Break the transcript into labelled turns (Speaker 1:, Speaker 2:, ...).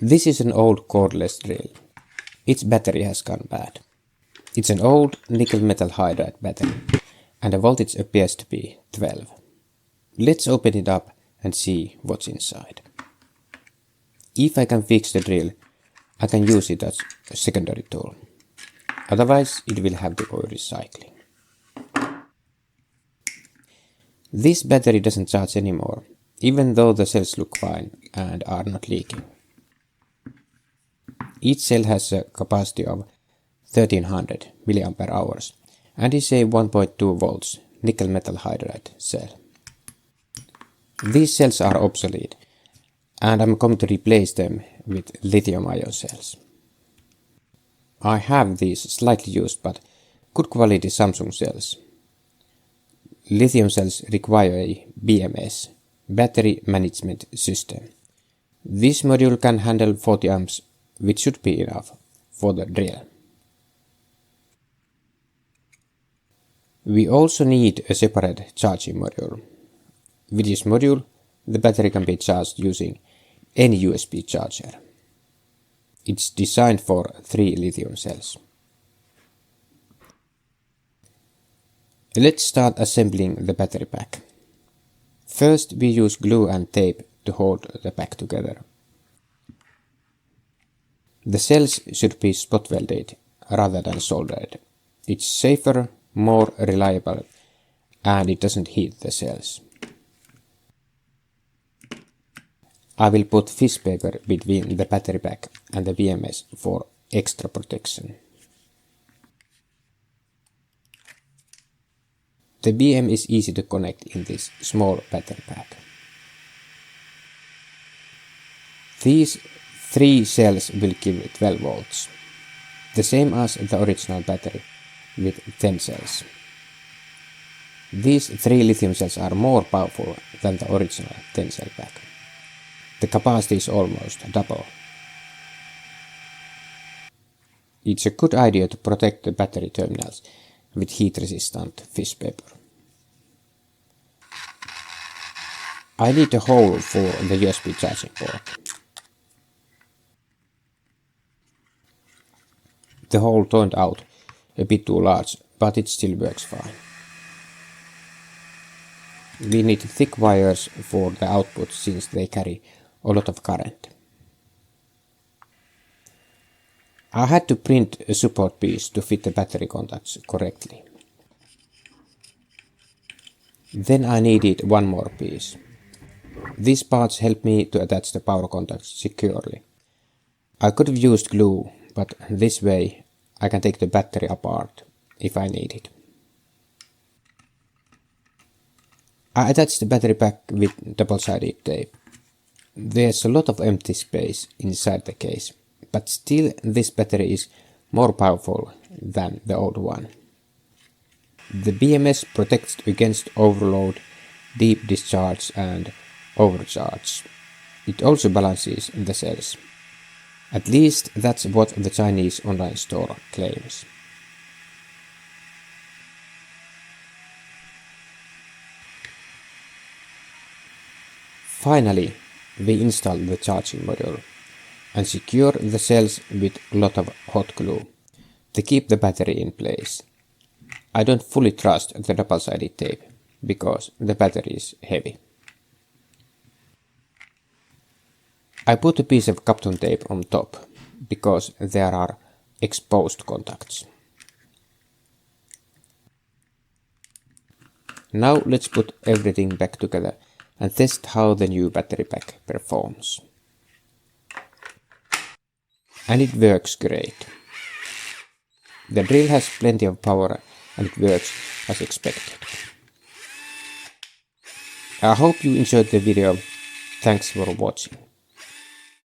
Speaker 1: This is an old cordless drill. Its battery has gone bad. It's an old nickel metal hydride battery, and the voltage appears to be 12. Let's open it up and see what's inside. If I can fix the drill, I can use it as a secondary tool. Otherwise, it will have to go recycling. This battery doesn't charge anymore, even though the cells look fine and are not leaking. Each cell has a capacity of 1300 mAh and is a 1.2 volts nickel metal hydride cell. These cells are obsolete, and I'm going to replace them with lithium-ion cells. I have these slightly used but good quality Samsung cells. Lithium cells require a BMS, battery management system. This module can handle 40 amps, which should be enough for the drill. We also need a separate charging module. With this module, the battery can be charged using any USB charger. It's designed for 3 lithium cells. Let's start assembling the battery pack. First, we use glue and tape to hold the pack together. The cells should be spot welded rather than soldered. It's safer, more reliable, and it doesn't heat the cells. I will put fish paper between the battery pack and the BMS for extra protection. The BM is easy to connect in this small battery pack. These 3 cells will give 12 volts, the same as the original battery with 10 cells. These 3 lithium cells are more powerful than the original 10 cell pack. The capacity is almost double. It's a good idea to protect the battery terminals with heat-resistant fish paper. I need a hole for the USB charging port. The hole turned out a bit too large, but it still works fine. We need thick wires for the output since they carry a lot of current. I had to print a support piece to fit the battery contacts correctly. Then I needed one more piece. These parts help me to attach the power contacts securely. I could have used glue, but this way I can take the battery apart if I need it. I attached the battery pack with double-sided tape. There's a lot of empty space inside the case, but still this battery is more powerful than the old one. The BMS protects against overload, deep discharge and overcharge. It also balances the cells. At least that's what the Chinese online store claims. Finally, we install the charging module and secure the cells with a lot of hot glue to keep the battery in place. I don't fully trust the double-sided tape because the battery is heavy. I put a piece of Kapton tape on top because there are exposed contacts. Now let's put everything back together and test how the new battery pack performs. And it works great. The drill has plenty of power and it works as expected. I hope you enjoyed the video. Thanks for watching.